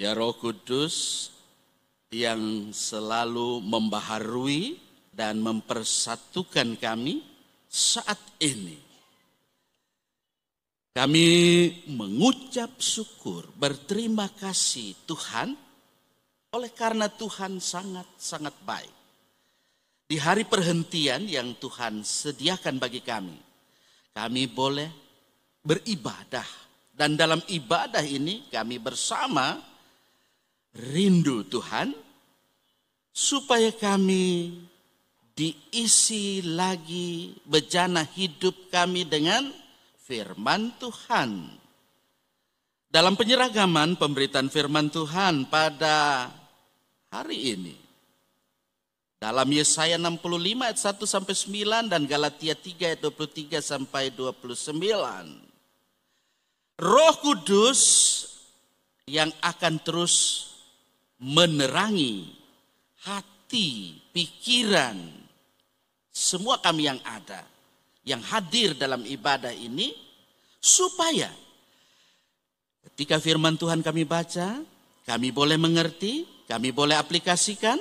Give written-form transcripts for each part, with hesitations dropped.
Ya Roh Kudus yang selalu membaharui dan mempersatukan kami saat ini. Kami mengucap syukur, berterima kasih Tuhan, oleh karena Tuhan sangat-sangat baik. Di hari perhentian yang Tuhan sediakan bagi kami boleh beribadah. Dan dalam ibadah ini kami bersama rindu Tuhan, supaya kami diisi lagi bejana hidup kami dengan firman Tuhan. Dalam penyeragaman pemberitaan firman Tuhan pada hari ini, dalam Yesaya 65 ayat 1 sampai 9 dan Galatia 3 ayat 23 sampai 29. Roh Kudus yang akan terus menerangi hati, pikiran, semua kami yang ada, yang hadir dalam ibadah ini, supaya ketika firman Tuhan kami baca, kami boleh mengerti, kami boleh aplikasikan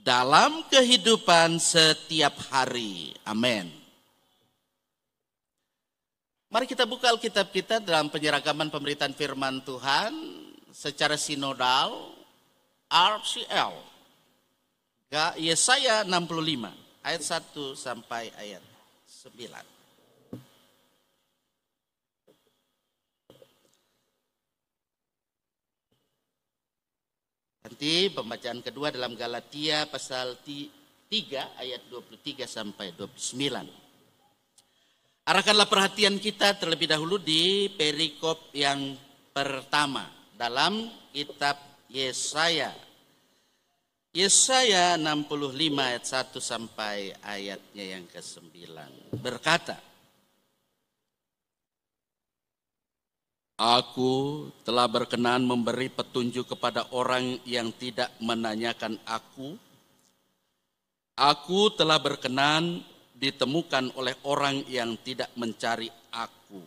dalam kehidupan setiap hari. Amin. Mari kita buka Alkitab kita dalam penyeragaman pemberitaan firman Tuhan secara sinodal RCL. Yesaya 65 ayat 1 sampai ayat 9. Nanti pembacaan kedua dalam Galatia pasal 3 ayat 23 sampai 29. Arahkanlah perhatian kita terlebih dahulu di perikop yang pertama dalam kitab Yesaya. Yesaya 65 ayat 1 sampai ayatnya yang ke-9 berkata, Aku telah berkenan memberi petunjuk kepada orang yang tidak menanyakan aku. Aku telah berkenan ditemukan oleh orang yang tidak mencari aku.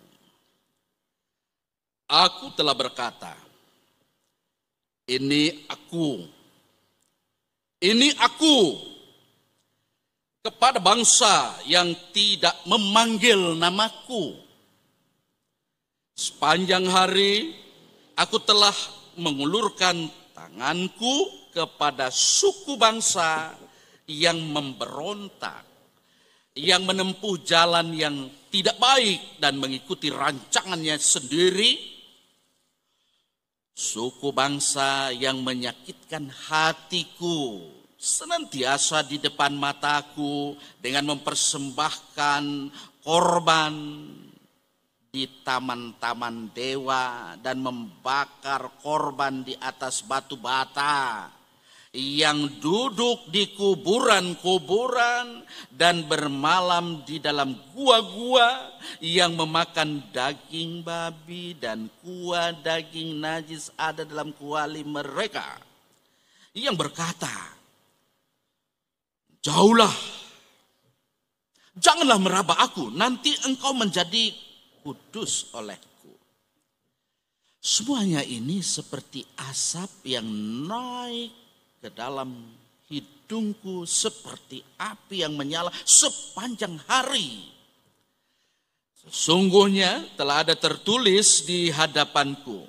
Aku telah berkata, ini aku kepada bangsa yang tidak memanggil namaku. Sepanjang hari aku telah mengulurkan tanganku kepada suku bangsa yang memberontak, yang menempuh jalan yang tidak baik dan mengikuti rancangannya sendiri. Suku bangsa yang menyakitkan hatiku senantiasa di depan mataku dengan mempersembahkan korban di taman-taman dewa dan membakar korban di atas batu bata, yang duduk di kuburan-kuburan dan bermalam di dalam gua-gua, yang memakan daging babi dan kuah daging najis ada dalam kuali mereka, yang berkata, jauhlah, janganlah meraba aku, nanti engkau menjadi kudus olehku. Semuanya ini seperti asap yang naik ke dalam hidungku, seperti api yang menyala sepanjang hari. Sesungguhnya telah ada tertulis di hadapanku,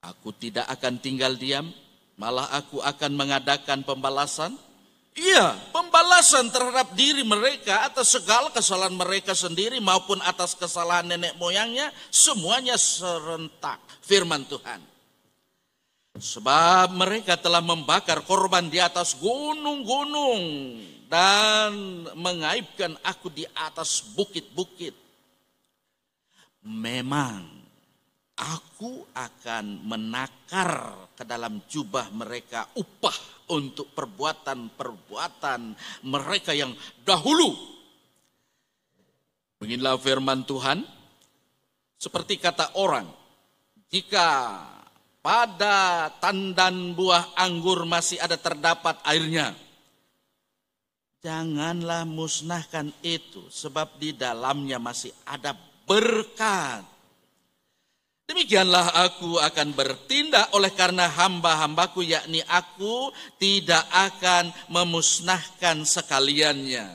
aku tidak akan tinggal diam, malah aku akan mengadakan pembalasan. Iya, pembalasan terhadap diri mereka atas segala kesalahan mereka sendiri maupun atas kesalahan nenek moyangnya, semuanya serentak. Firman Tuhan. Sebab mereka telah membakar korban di atas gunung-gunung dan mengaibkan aku di atas bukit-bukit. Memang aku akan menakar ke dalam jubah mereka upah untuk perbuatan-perbuatan mereka yang dahulu. Beginilah firman Tuhan, seperti kata orang, jika pada tandan buah anggur masih ada terdapat airnya, janganlah musnahkan itu, sebab di dalamnya masih ada berkat. Demikianlah aku akan bertindak oleh karena hamba-hambaku, yakni aku tidak akan memusnahkan sekaliannya.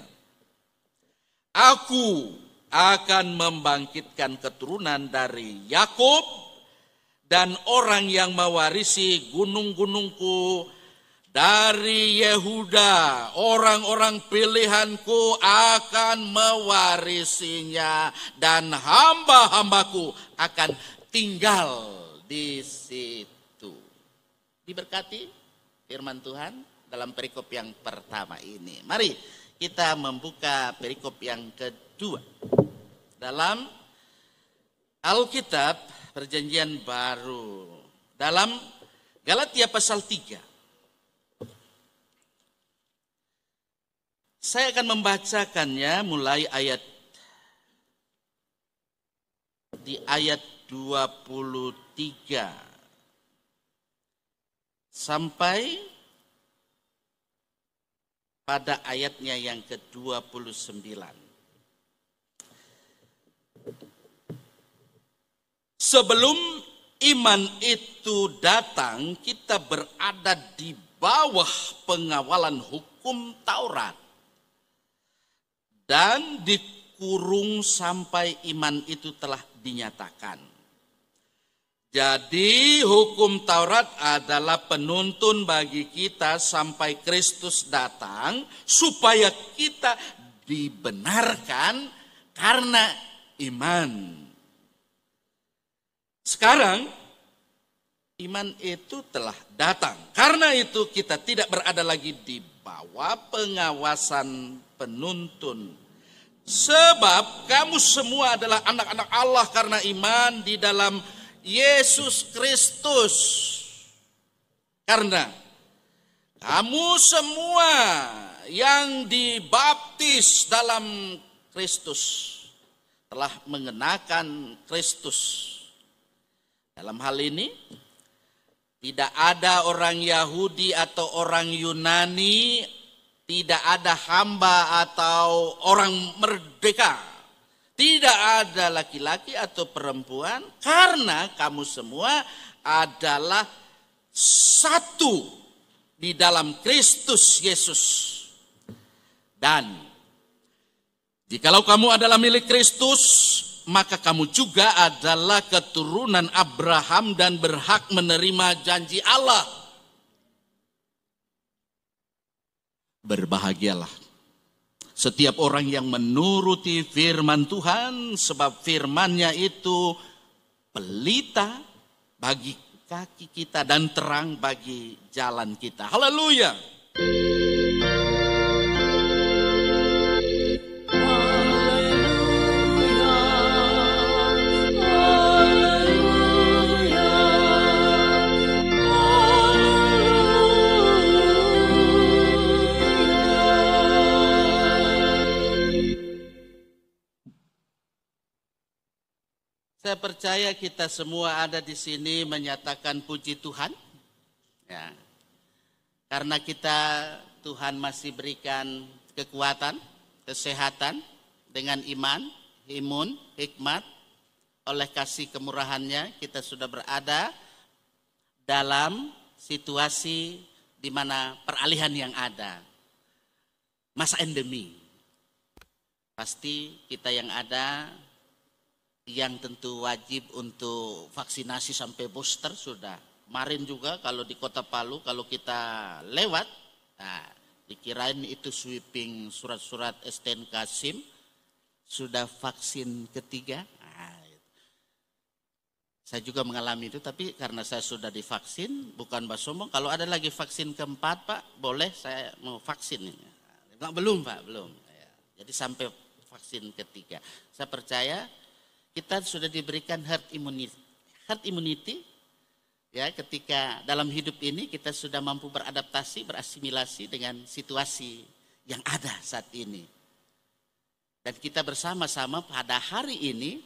Aku akan membangkitkan keturunan dari Yakub dan orang yang mewarisi gunung-gunungku dari Yehuda. Orang-orang pilihanku akan mewarisinya dan hamba-hambaku akan tinggal di situ. Diberkati firman Tuhan dalam perikop yang pertama ini. Mari kita membuka perikop yang kedua dalam Alkitab Perjanjian Baru, dalam Galatia pasal 3. Saya akan membacakannya mulai di ayat 23 sampai pada ayatnya yang ke-29. Sebelum iman itu datang, kita berada di bawah pengawalan hukum Taurat dan dikurung sampai iman itu telah dinyatakan. Jadi hukum Taurat adalah penuntun bagi kita sampai Kristus datang supaya kita dibenarkan karena iman. Sekarang iman itu telah datang. Karena itu kita tidak berada lagi di bawah pengawasan penuntun. Sebab kamu semua adalah anak-anak Allah karena iman di dalam Yesus Kristus. Karena kamu semua yang dibaptis dalam Kristus telah mengenakan Kristus. Dalam hal ini tidak ada orang Yahudi atau orang Yunani, tidak ada hamba atau orang merdeka. Tidak ada laki-laki atau perempuan, karena kamu semua adalah satu di dalam Kristus Yesus. Dan jikalau kamu adalah milik Kristus, maka kamu juga adalah keturunan Abraham dan berhak menerima janji Allah. Berbahagialah setiap orang yang menuruti firman Tuhan, sebab firman-Nya itu pelita bagi kaki kita dan terang bagi jalan kita. Haleluya. Saya percaya kita semua ada di sini menyatakan puji Tuhan. Ya. Karena Tuhan masih berikan kekuatan, kesehatan dengan iman, imun, hikmat. Oleh kasih kemurahannya kita sudah berada dalam situasi di mana peralihan yang ada. Masa endemi. Pasti kita yang ada yang tentu wajib untuk vaksinasi sampai booster sudah. Kemarin juga kalau di Kota Palu kalau kita lewat, dikirain itu sweeping surat-surat STNK SIM, sudah vaksin ketiga. Saya juga mengalami itu, tapi karena saya sudah divaksin, bukan sombong. Kalau ada lagi vaksin keempat Pak, boleh saya mau vaksin. Belum Pak, belum. Jadi sampai vaksin ketiga. Saya percaya kita sudah diberikan herd immunity, ya, ketika dalam hidup ini kita sudah mampu beradaptasi, berasimilasi dengan situasi yang ada saat ini. Dan kita bersama-sama pada hari ini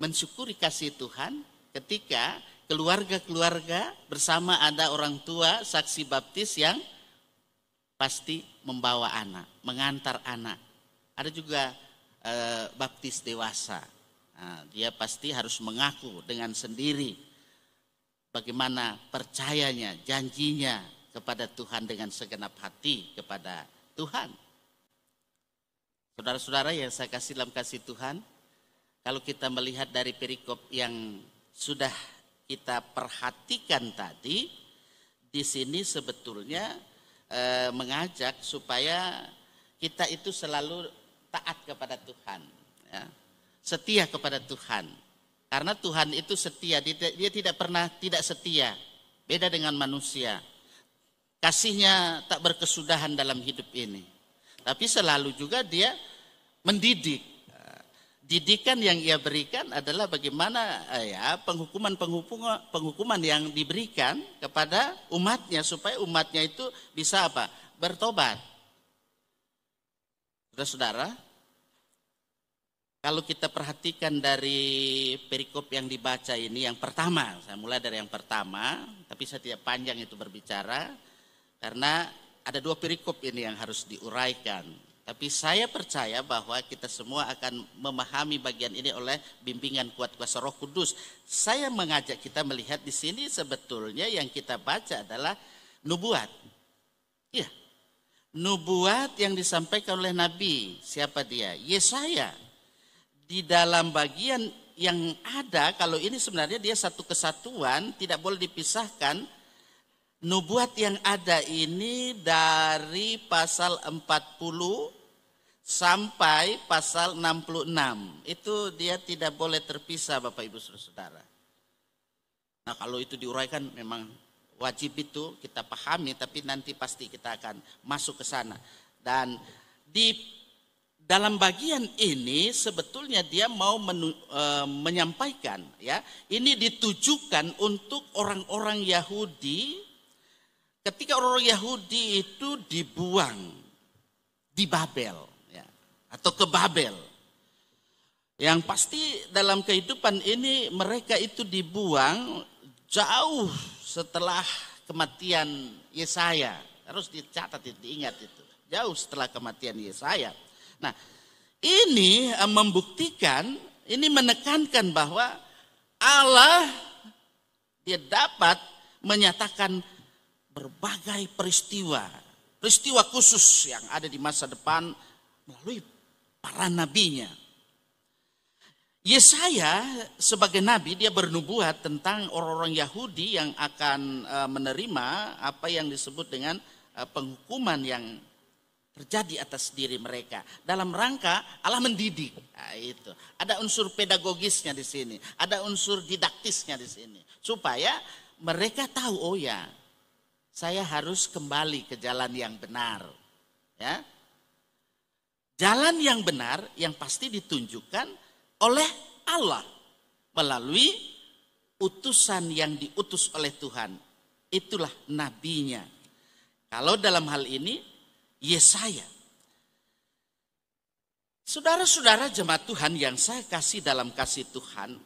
mensyukuri kasih Tuhan ketika keluarga-keluarga bersama ada orang tua saksi baptis yang pasti membawa anak, mengantar anak. Ada juga baptis dewasa. Nah, dia pasti harus mengaku dengan sendiri bagaimana percayanya, janjinya kepada Tuhan dengan segenap hati kepada Tuhan. Saudara-saudara yang saya kasih dalam kasih Tuhan, kalau kita melihat dari perikop yang sudah kita perhatikan tadi, di sini sebetulnya mengajak supaya kita itu selalu taat kepada Tuhan, ya. Setia kepada Tuhan. Karena Tuhan itu setia, dia tidak pernah tidak setia. Beda dengan manusia. Kasihnya tak berkesudahan dalam hidup ini. Tapi selalu juga dia mendidik. Didikan yang ia berikan adalah bagaimana ya penghukuman yang diberikan kepada umatnya supaya umatnya itu bisa apa? Bertobat. Saudara-saudara, kalau kita perhatikan dari perikop yang dibaca ini yang pertama, saya mulai dari yang pertama, tapi saya tidak panjang itu berbicara karena ada dua perikop ini yang harus diuraikan. Tapi saya percaya bahwa kita semua akan memahami bagian ini oleh bimbingan kuat kuasa Roh Kudus. Saya mengajak kita melihat di sini sebetulnya yang kita baca adalah nubuat. Iya. Nubuat yang disampaikan oleh Nabi. Siapa dia? Yesaya. Di dalam bagian yang ada, kalau ini sebenarnya dia satu kesatuan, tidak boleh dipisahkan. Nubuat yang ada ini dari pasal 40 sampai pasal 66. Itu dia tidak boleh terpisah Bapak Ibu Saudara. Nah kalau itu diuraikan memang wajib itu kita pahami, tapi nanti pasti kita akan masuk ke sana. Dan di dalam bagian ini sebetulnya dia mau menyampaikan, ya, ini ditujukan untuk orang-orang Yahudi. Ketika orang Yahudi itu dibuang di Babel, ya, atau ke Babel, yang pasti dalam kehidupan ini mereka itu dibuang jauh setelah kematian Yesaya. Harus dicatat, diingat itu. Jauh setelah kematian Yesaya. Nah, ini membuktikan, ini menekankan bahwa Allah dia dapat menyatakan berbagai peristiwa khusus yang ada di masa depan melalui para nabinya. Yesaya sebagai nabi dia bernubuat tentang orang-orang Yahudi yang akan menerima apa yang disebut dengan penghukuman yang terjadi atas diri mereka. Dalam rangka Allah mendidik. Nah, itu. Ada unsur pedagogisnya di sini, ada unsur didaktisnya di sini supaya mereka tahu, oh ya, saya harus kembali ke jalan yang benar. Ya. Jalan yang benar yang pasti ditunjukkan oleh Allah melalui utusan yang diutus oleh Tuhan. Itulah nabinya. Kalau dalam hal ini Yesaya. Saudara-saudara jemaat Tuhan yang saya kasih dalam kasih Tuhan,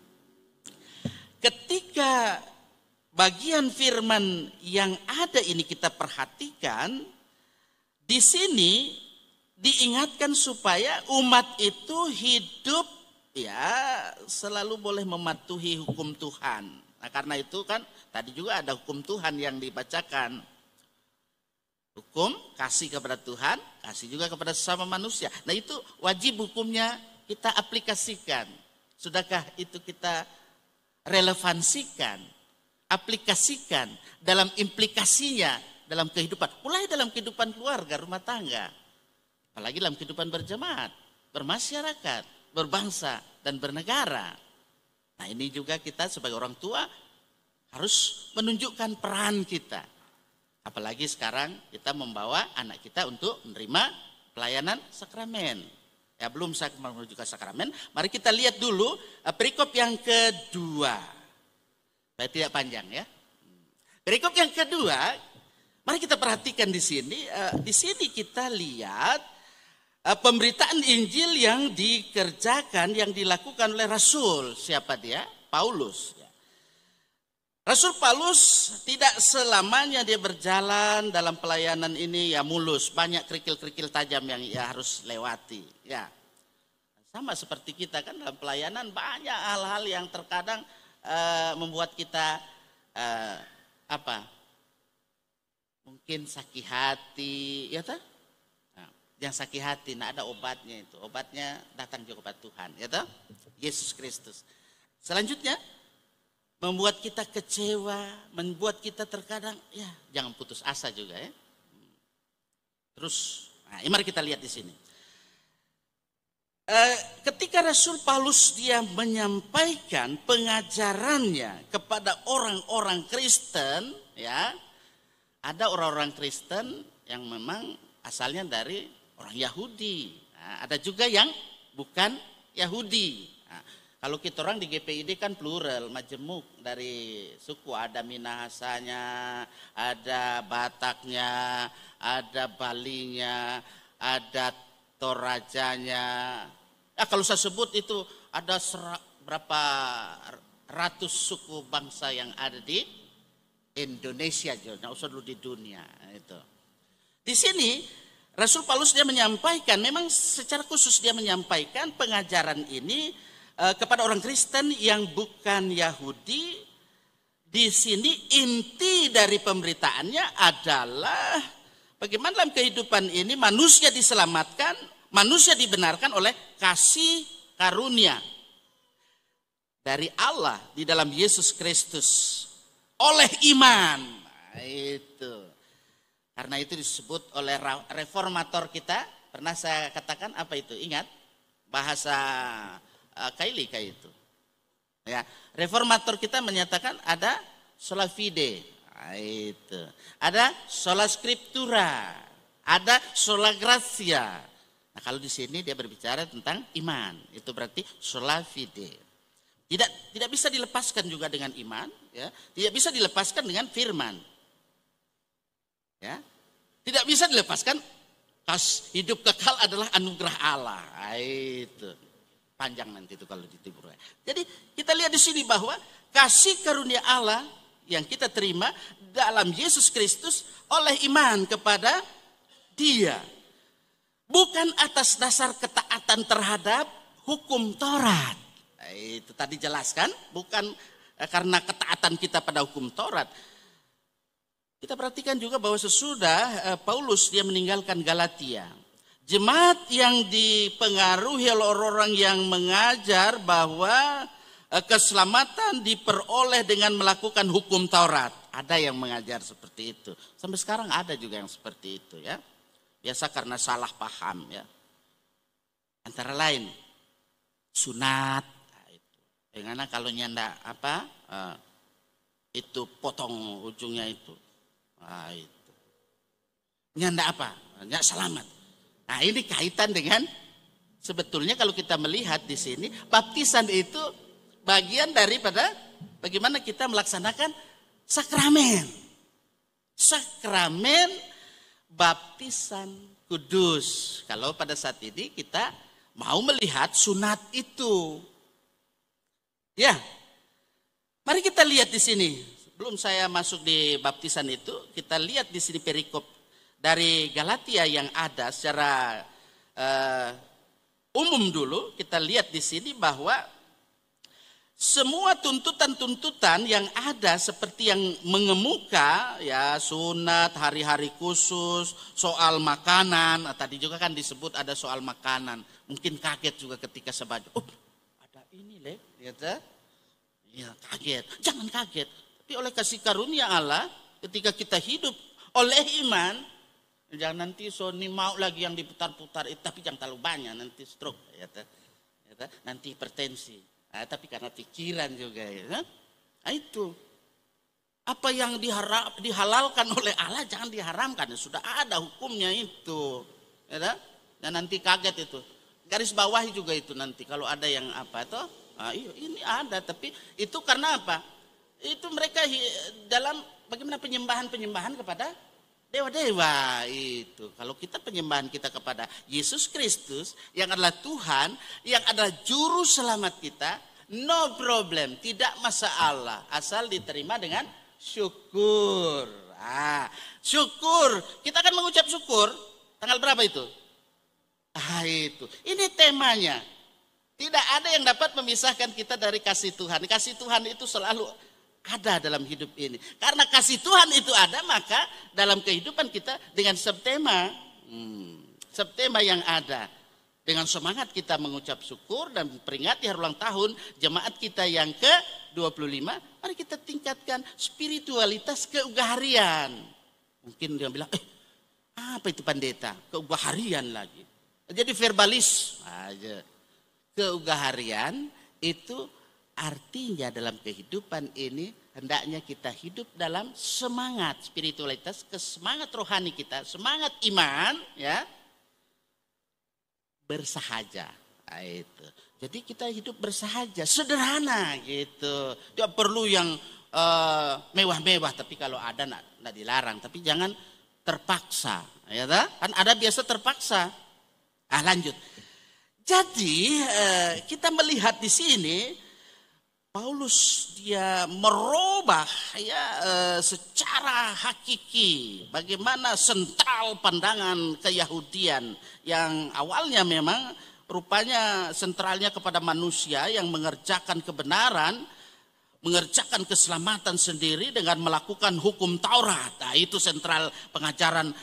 ketika bagian firman yang ada ini kita perhatikan, di sini diingatkan supaya umat itu hidup ya selalu boleh mematuhi hukum Tuhan. Nah, karena itu kan tadi juga ada hukum Tuhan yang dibacakan. Hukum kasih kepada Tuhan, kasih juga kepada sesama manusia. Nah, itu wajib hukumnya kita aplikasikan. Sudahkah itu kita relevansikan? Aplikasikan dalam implikasinya dalam kehidupan, mulai dalam kehidupan keluarga, rumah tangga, apalagi dalam kehidupan berjemaat, bermasyarakat, berbangsa dan bernegara. Nah, ini juga kita sebagai orang tua harus menunjukkan peran kita. Apalagi sekarang kita membawa anak kita untuk menerima pelayanan sakramen. Ya, belum saya menuju ke sakramen, mari kita lihat dulu perikop yang kedua. Saya tidak panjang ya. Perikop yang kedua, mari kita perhatikan di sini. Di sini kita lihat pemberitaan Injil yang dikerjakan, yang dilakukan oleh Rasul. Siapa dia? Paulus. Rasul Paulus tidak selamanya dia berjalan dalam pelayanan ini ya mulus. Banyak kerikil-kerikil tajam yang ia harus lewati. Ya. Sama seperti kita kan dalam pelayanan banyak hal-hal yang terkadang membuat kita mungkin sakit hati, ya toh? Nah, yang sakit hati, nah ada obatnya itu. Obatnya datang juga kepada Tuhan, ya toh? Yesus Kristus. Selanjutnya, membuat kita kecewa, membuat kita terkadang, ya jangan putus asa juga ya. Terus, mari kita lihat di sini. Ketika Rasul Paulus dia menyampaikan pengajarannya kepada orang-orang Kristen, ya, ada orang-orang Kristen yang memang asalnya dari orang Yahudi, ada juga yang bukan Yahudi. Nah, kalau kita orang di GPID kan plural, majemuk dari suku, ada Minahasanya, ada Bataknya, ada Balinya, ada Torajanya. Kalau saya sebut itu ada berapa ratus suku bangsa yang ada di Indonesia, nggak usah dulu di dunia itu. Di sini Rasul Paulus dia menyampaikan, memang secara khusus dia menyampaikan pengajaran ini kepada orang Kristen yang bukan Yahudi. Di sini inti dari pemberitaannya adalah bagaimana dalam kehidupan ini manusia diselamatkan, manusia dibenarkan oleh kasih karunia dari Allah di dalam Yesus Kristus oleh iman. Nah, itu. Karena itu disebut oleh reformator kita, pernah saya katakan apa itu? Ingat bahasa Kailika itu. Ya, reformator kita menyatakan ada sola fide. Nah, itu. Ada sola scriptura, ada sola gratia. Nah, kalau di sini dia berbicara tentang iman, itu berarti sola fide. Tidak bisa dilepaskan juga dengan iman, ya. Tidak bisa dilepaskan dengan firman. Ya. Tidak bisa dilepaskan hidup kekal adalah anugerah Allah. Nah, itu. Panjang nanti itu kalau ditibur. Jadi kita lihat di sini bahwa kasih karunia Allah yang kita terima dalam Yesus Kristus oleh iman kepada Dia. Bukan atas dasar ketaatan terhadap hukum Taurat. Itu tadi jelaskan, bukan karena ketaatan kita pada hukum Taurat. Kita perhatikan juga bahwa sesudah Paulus dia meninggalkan Galatia, jemaat yang dipengaruhi oleh orang-orang yang mengajar bahwa keselamatan diperoleh dengan melakukan hukum Taurat. Ada yang mengajar seperti itu. Sampai sekarang ada juga yang seperti itu, ya. Biasa karena salah paham, ya. Antara lain sunat, bagaimana kalau nyanda itu potong ujungnya itu, itu nyanda apa? Nggak selamat. Nah, ini kaitan dengan sebetulnya kalau kita melihat di sini baptisan itu bagian daripada bagaimana kita melaksanakan sakramen. Sakramen baptisan kudus. Kalau pada saat ini kita mau melihat sunat itu. Ya. Mari kita lihat di sini. Sebelum saya masuk di baptisan itu, kita lihat di sini perikop dari Galatia yang ada secara umum dulu. Kita lihat di sini bahwa semua tuntutan-tuntutan yang ada seperti yang mengemuka, ya, sunat, hari-hari khusus, soal makanan. Nah, tadi juga kan disebut ada soal makanan. Mungkin kaget juga ketika saya baca, oh ada ini ya, kaget. Jangan kaget. Tapi oleh kasih karunia Allah, ketika kita hidup oleh iman, jangan nanti Sony mau lagi yang diputar-putar, tapi jangan terlalu banyak, nanti stroke, ya, nanti hipertensi. Nah, tapi karena pikiran juga, ya. Nah, itu apa yang dihalalkan oleh Allah jangan diharamkan. Sudah ada hukumnya itu, ya. Dan nanti kaget itu. Garis bawahi juga itu nanti kalau ada yang apa itu, ini ada. Tapi itu karena apa? Itu mereka dalam bagaimana penyembahan kepada dewa-dewa itu. Kalau kita penyembahan kita kepada Yesus Kristus yang adalah Tuhan, yang adalah juru selamat kita, no problem, tidak masalah, asal diterima dengan syukur. Syukur, kita akan mengucap syukur tanggal berapa itu? Itu. Ini temanya. Tidak ada yang dapat memisahkan kita dari kasih Tuhan. Kasih Tuhan itu selalu ada dalam hidup ini. Karena kasih Tuhan itu ada, maka dalam kehidupan kita dengan subtema yang ada. Dengan semangat kita mengucap syukur dan peringati hari ulang tahun jemaat kita yang ke-25, mari kita tingkatkan spiritualitas keugaharian. Mungkin dia bilang, apa itu pendeta? Keugaharian lagi. Jadi verbalis aja. Keugaharian itu artinya dalam kehidupan ini hendaknya kita hidup dalam semangat spiritualitas, semangat rohani kita, semangat iman, ya, bersahaja. Nah, itu. Jadi kita hidup bersahaja, sederhana gitu. Tidak perlu yang mewah-mewah, tapi kalau ada tidak dilarang, tapi jangan terpaksa, ya kan ada biasa terpaksa. Lanjut. Jadi kita melihat di sini Paulus dia merubah ya secara hakiki bagaimana sentral pandangan keyahudian yang awalnya memang rupanya sentralnya kepada manusia yang mengerjakan kebenaran, mengerjakan keselamatan sendiri dengan melakukan hukum Taurat. Nah, itu sentral pengajaran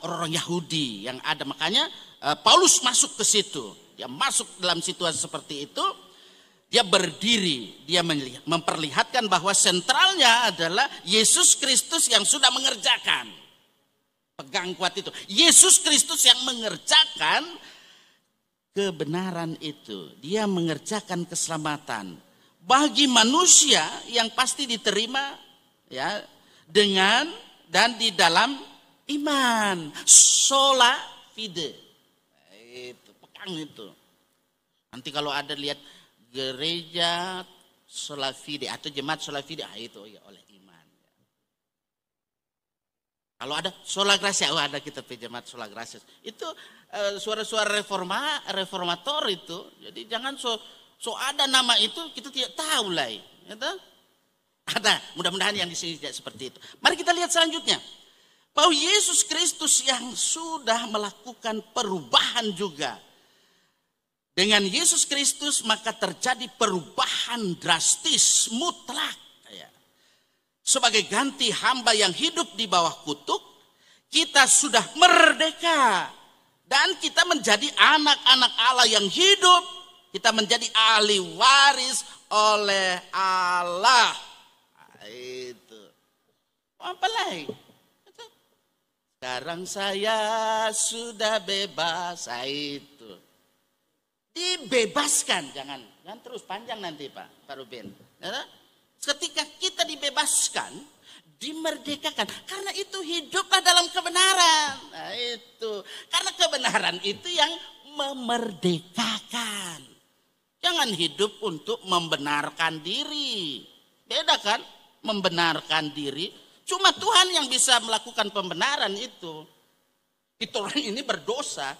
orang Yahudi yang ada. Makanya Paulus masuk ke situ. Dia masuk dalam situasi seperti itu. Dia berdiri, dia memperlihatkan bahwa sentralnya adalah Yesus Kristus yang sudah mengerjakan. Pegang kuat itu. Yesus Kristus yang mengerjakan kebenaran itu. Dia mengerjakan keselamatan bagi manusia yang pasti diterima ya dengan dan di dalam iman. Sola fide. Itu, pegang itu. Nanti kalau ada lihat gereja sola fide atau jemaat sola fide, itu ya oleh iman. Kalau ada sola gracia, ada kita jemaat sola gracia. Itu suara-suara reformator itu. Jadi jangan so ada nama itu kita tidak tahu lah. Gitu? Ada, mudah-mudahan yang di sini tidak seperti itu. Mari kita lihat selanjutnya. Bahwa Yesus Kristus yang sudah melakukan perubahan juga. Dengan Yesus Kristus maka terjadi perubahan drastis mutlak. Sebagai ganti hamba yang hidup di bawah kutuk, kita sudah merdeka. Dan kita menjadi anak-anak Allah yang hidup. Kita menjadi ahli waris oleh Allah. Itu. Apa lagi? Sekarang saya sudah bebas. Itu. Dibebaskan, jangan terus panjang nanti Pak Ruben. Ketika kita dibebaskan, dimerdekakan, karena itu hiduplah dalam kebenaran. Nah, itu karena kebenaran itu yang memerdekakan. Jangan hidup untuk membenarkan diri. Beda kan? Membenarkan diri. Cuma Tuhan yang bisa melakukan pembenaran itu. Itu orang ini berdosa.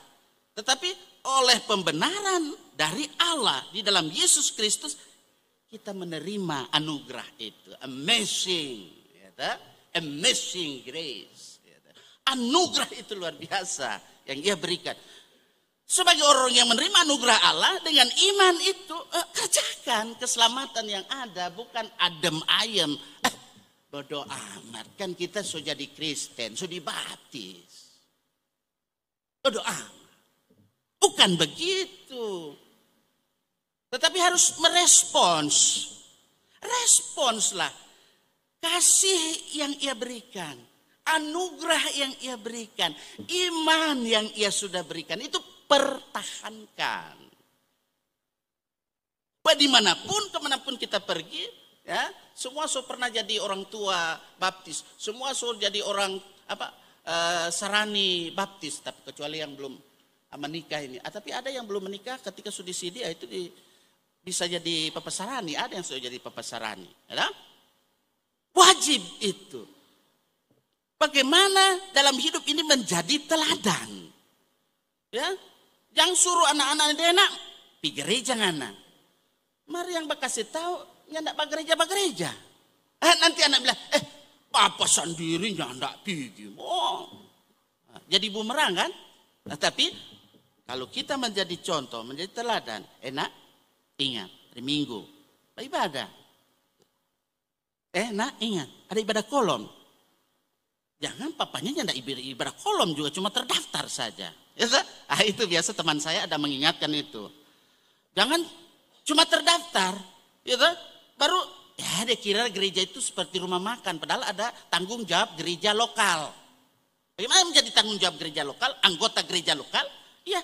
Tetapi oleh pembenaran dari Allah di dalam Yesus Kristus kita menerima anugerah itu. Amazing. Amazing grace. Anugerah itu luar biasa yang ia berikan. Sebagai orang yang menerima anugerah Allah dengan iman itu kerjakan keselamatan yang ada, bukan adem ayem. Bodoh amat, kan kita sudah jadi Kristen, sudah dibaptis. Bodoh amat. Bukan begitu. Tetapi harus merespons. Responslah. Kasih yang ia berikan. Anugerah yang ia berikan. Iman yang ia sudah berikan. Itu pertahankan. Dimanapun, kemanapun kita pergi. Ya, semua pernah jadi orang tua baptis. Semua jadi orang sarani baptis. Tapi kecuali yang belum menikah ini. Tapi ada yang belum menikah ketika sudah sidia itu bisa jadi papasarani. Ada yang sudah jadi papasarani. Ya? Wajib itu. Bagaimana dalam hidup ini menjadi teladan. Ya, yang suruh anak-anak dia nak pi gereja ngana. Mari yang bakasih tahu nyandak bagereja. Nanti anak bilang, papa sendiri nyandak pergi. Jadi bumerang kan? Nah, tapi kalau kita menjadi contoh, menjadi teladan, enak Ingat, hari Minggu ibadah. Ingat, ada ibadah kolom. Jangan papanya ndak ibadah kolom juga, cuma terdaftar saja. Itu biasa teman saya ada mengingatkan itu. Jangan cuma terdaftar, baru dia kira gereja itu seperti rumah makan, padahal ada tanggung jawab gereja lokal. Bagaimana menjadi tanggung jawab gereja lokal, anggota gereja lokal? Ya,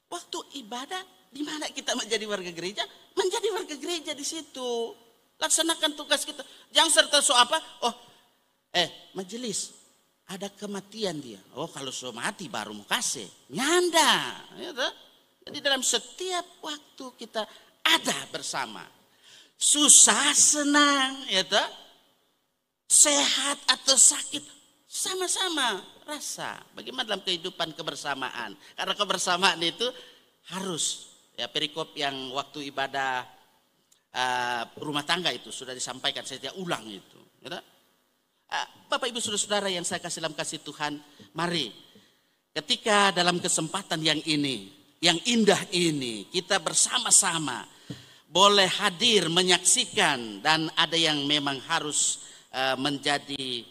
waktu ibadah di mana kita menjadi warga gereja? Menjadi warga gereja di situ. Laksanakan tugas kita. Jangan serta apa? Majelis. Ada kematian dia. Kalau so mati baru mau kasih. Nyanda. Jadi dalam setiap waktu kita ada bersama. Susah, senang. Sehat atau sakit. Sama-sama rasa. Bagaimana dalam kehidupan kebersamaan. Karena kebersamaan itu harus. Perikop yang waktu ibadah rumah tangga itu sudah disampaikan, saya tidak ulang itu. Bapak Ibu Saudara-saudara yang saya kasih dalam kasih Tuhan, mari ketika dalam kesempatan yang ini, yang indah ini, kita bersama-sama boleh hadir menyaksikan, dan ada yang memang harus menjadi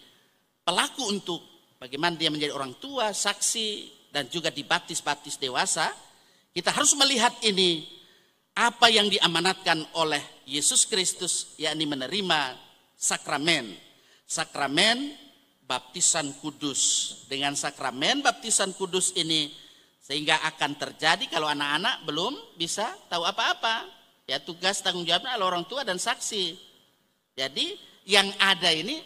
pelaku untuk bagaimana dia menjadi orang tua, saksi, dan juga dibaptis dewasa. Kita harus melihat ini apa yang diamanatkan oleh Yesus Kristus, yakni menerima sakramen baptisan kudus. Dengan sakramen baptisan kudus ini, sehingga akan terjadi kalau anak-anak belum bisa tahu apa-apa, tugas tanggung jawabnya adalah orang tua dan saksi. Jadi yang ada ini,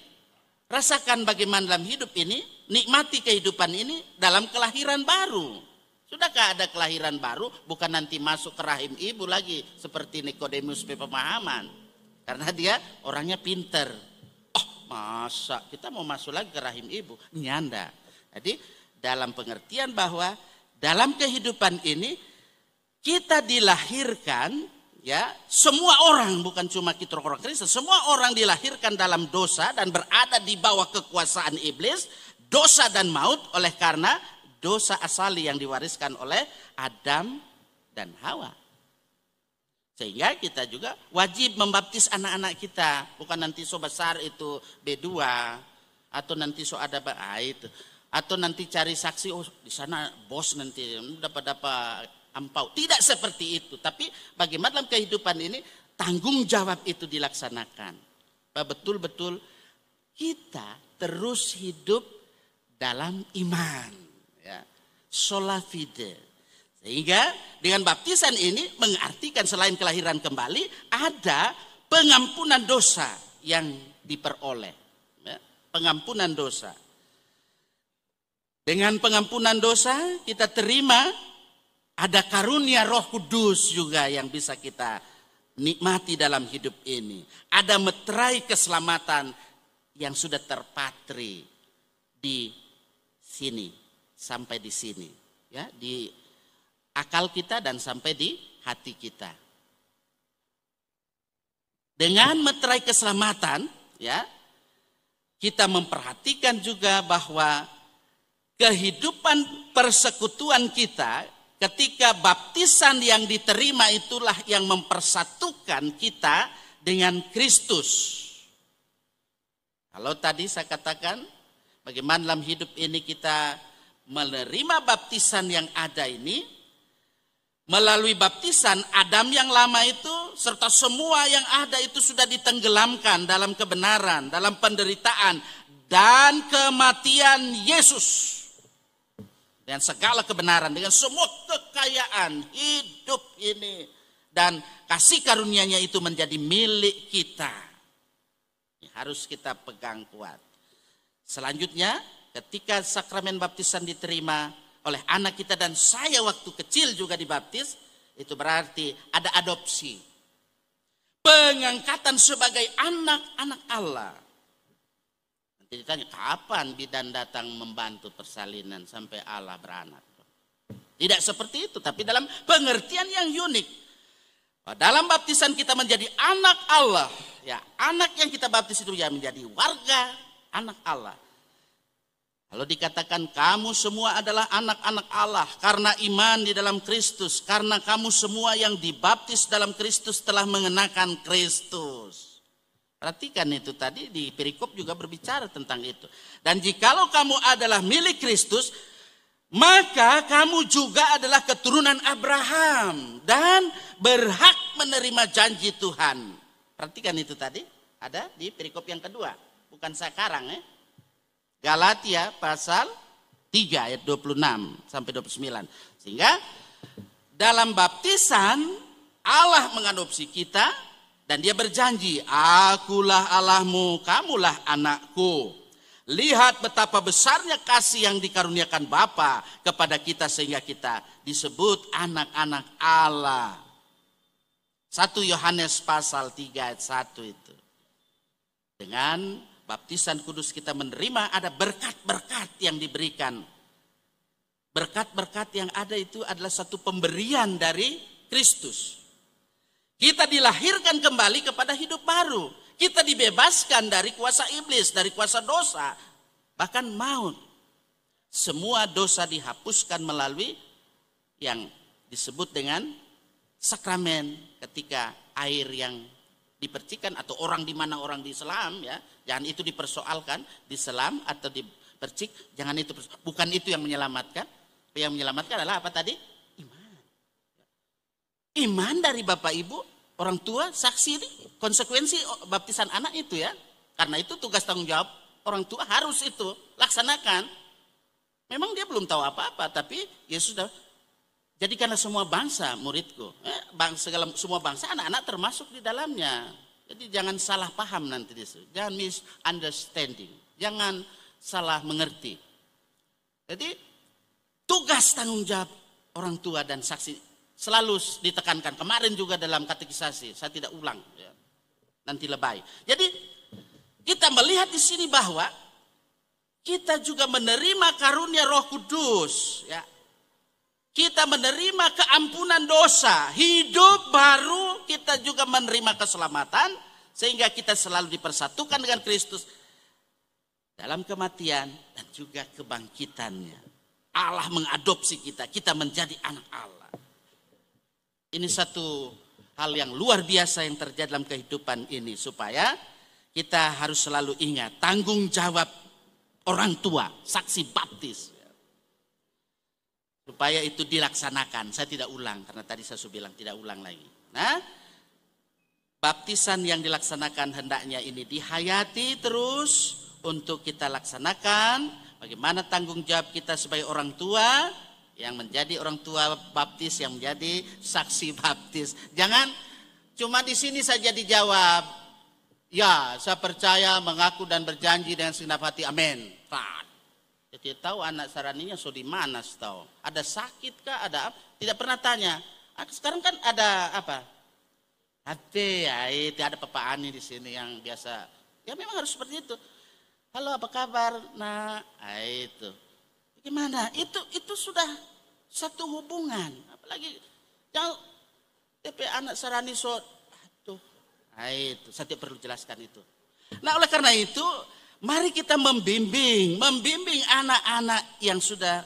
rasakan bagaimana dalam hidup ini, nikmati kehidupan ini dalam kelahiran baru. Sudahkah ada kelahiran baru? Bukan nanti masuk ke rahim ibu lagi seperti Nikodemus pemahaman. Karena dia orangnya pinter. Masa kita mau masuk lagi ke rahim ibu? Nyanda. Jadi dalam pengertian bahwa dalam kehidupan ini kita dilahirkan, semua orang, bukan cuma kita orang Kristen, semua orang dilahirkan dalam dosa dan berada di bawah kekuasaan iblis, dosa dan maut, oleh karena dosa asali yang diwariskan oleh Adam dan Hawa. Sehingga kita juga wajib membaptis anak-anak kita. Bukan nanti so besar itu B2. Atau nanti so ada itu. Atau nanti cari saksi, di sana bos nanti dapat ampau. Tidak seperti itu. Tapi bagaimana dalam kehidupan ini tanggung jawab itu dilaksanakan. Betul-betul kita terus hidup dalam iman. Sola fide. Sehingga dengan baptisan ini mengartikan selain kelahiran kembali, ada pengampunan dosa yang diperoleh. Pengampunan dosa. Dengan pengampunan dosa kita terima, ada karunia Roh Kudus juga yang bisa kita nikmati dalam hidup ini. Ada meterai keselamatan yang sudah terpatri di sini. Sampai di sini, di akal kita dan sampai di hati kita. Dengan meterai keselamatan, kita memperhatikan juga bahwa kehidupan persekutuan kita ketika baptisan yang diterima itulah yang mempersatukan kita dengan Kristus. Kalau tadi saya katakan bagaimana dalam hidup ini kita menerima baptisan yang ada ini, melalui baptisan Adam yang lama itu serta semua yang ada itu sudah ditenggelamkan dalam kebenaran, dalam penderitaan dan kematian Yesus. Dengan segala kebenaran, dengan semua kekayaan hidup ini dan kasih karunia-Nya itu menjadi milik kita. Harus kita pegang kuat. Selanjutnya, ketika sakramen baptisan diterima oleh anak kita dan saya waktu kecil juga dibaptis, itu berarti ada adopsi. Pengangkatan sebagai anak-anak Allah. Nanti ditanya, kapan bidan datang membantu persalinan sampai Allah beranak? Tidak seperti itu, tapi dalam pengertian yang unik. Dalam baptisan kita menjadi anak Allah. Ya, anak yang kita baptis itu ya menjadi warga anak Allah. Kalau dikatakan kamu semua adalah anak-anak Allah karena iman di dalam Kristus, karena kamu semua yang dibaptis dalam Kristus telah mengenakan Kristus. Perhatikan itu tadi di perikop juga berbicara tentang itu. Dan jikalau kamu adalah milik Kristus, maka kamu juga adalah keturunan Abraham dan berhak menerima janji Tuhan. Perhatikan itu tadi, ada di perikop yang kedua, bukan sekarang ya. Galatia pasal 3 ayat 26 sampai 29. Sehingga dalam baptisan Allah mengadopsi kita dan dia berjanji, akulah Allahmu, kamulah anakku. Lihat betapa besarnya kasih yang dikaruniakan Bapa kepada kita sehingga kita disebut anak-anak Allah. 1 Yohanes pasal 3 ayat 1 itu. Dengan baptisan kudus kita menerima ada berkat-berkat yang diberikan. Berkat-berkat yang ada itu adalah satu pemberian dari Kristus. Kita dilahirkan kembali kepada hidup baru. Kita dibebaskan dari kuasa iblis, dari kuasa dosa, bahkan maut. Semua dosa dihapuskan melalui yang disebut dengan sakramen, ketika air yang dipercikan atau orang di mana orang diselam ya, jangan itu dipersoalkan, diselam atau dipercik, jangan itu, bukan itu yang menyelamatkan. Yang menyelamatkan adalah apa tadi? Iman. Iman dari Bapak Ibu, orang tua, saksi, ini konsekuensi baptisan anak itu ya. Karena itu tugas tanggung jawab orang tua harus itu laksanakan. Memang dia belum tahu apa-apa, tapi Yesus sudah jadikanlah semua bangsa muridku. Semua bangsa anak-anak termasuk di dalamnya. Jadi jangan salah paham nanti di situ. Jangan misunderstanding. Jangan salah mengerti. Jadi tugas tanggung jawab orang tua dan saksi selalu ditekankan. Kemarin juga dalam katekisasi, saya tidak ulang. Ya. Nanti lebay. Jadi kita melihat di sini bahwa kita juga menerima karunia Roh Kudus. Ya. Kita menerima keampunan dosa, hidup baru, kita juga menerima keselamatan, sehingga kita selalu dipersatukan dengan Kristus dalam kematian dan juga kebangkitannya. Allah mengadopsi kita, kita menjadi anak Allah. Ini satu hal yang luar biasa yang terjadi dalam kehidupan ini, supaya kita harus selalu ingat tanggung jawab orang tua, saksi baptis. Supaya itu dilaksanakan. Saya tidak ulang karena tadi saya sudah bilang tidak ulang lagi. Nah, baptisan yang dilaksanakan hendaknya ini dihayati terus untuk kita laksanakan. Bagaimana tanggung jawab kita sebagai orang tua yang menjadi orang tua baptis, yang menjadi saksi baptis. Jangan cuma di sini saja dijawab, ya saya percaya, mengaku dan berjanji dengan segenap hati, amin. Jadi tahu anak saraninya so di mana tahu. Ada sakit kah? Ada apa? Tidak pernah tanya. Sekarang kan ada apa? Hati, ya itu ada Papa Ani di sini yang biasa. Ya memang harus seperti itu. Halo, apa kabar? Nah, itu. Gimana? Itu sudah satu hubungan. Apalagi yang TP anak sarani so, aduh, itu. Saya tidak perlu jelaskan itu. Nah, oleh karena itu, mari kita membimbing anak-anak yang sudah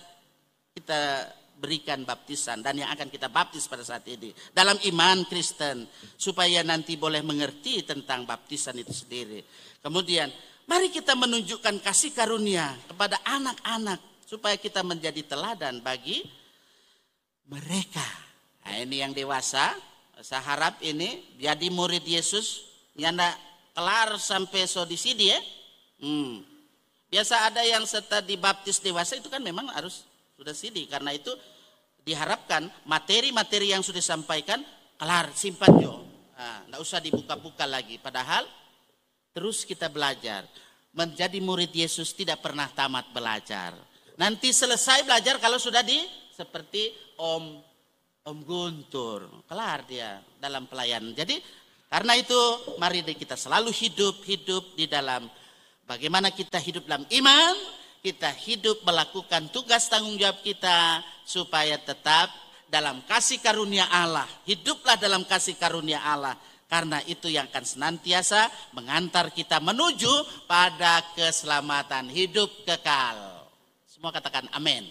kita berikan baptisan dan yang akan kita baptis pada saat ini dalam iman Kristen, supaya nanti boleh mengerti tentang baptisan itu sendiri. Kemudian mari kita menunjukkan kasih karunia kepada anak-anak supaya kita menjadi teladan bagi mereka. Nah, ini yang dewasa, saya harap ini jadi murid Yesus nyanda kelar sampai so di sini ya. Biasa ada yang setelah dibaptis dewasa itu kan memang harus sudah sidi, karena itu diharapkan materi-materi yang sudah disampaikan kelar, simpan jo, nggak usah dibuka-buka lagi. Padahal terus kita belajar. Menjadi murid Yesus tidak pernah tamat belajar. Nanti selesai belajar kalau sudah seperti Om Guntur, kelar dia dalam pelayanan. Jadi karena itu mari kita selalu hidup di dalam bagaimana kita hidup dalam iman, kita hidup melakukan tugas tanggung jawab kita supaya tetap dalam kasih karunia Allah. Hiduplah dalam kasih karunia Allah, karena itu yang akan senantiasa mengantar kita menuju pada keselamatan hidup kekal. Semua katakan amin.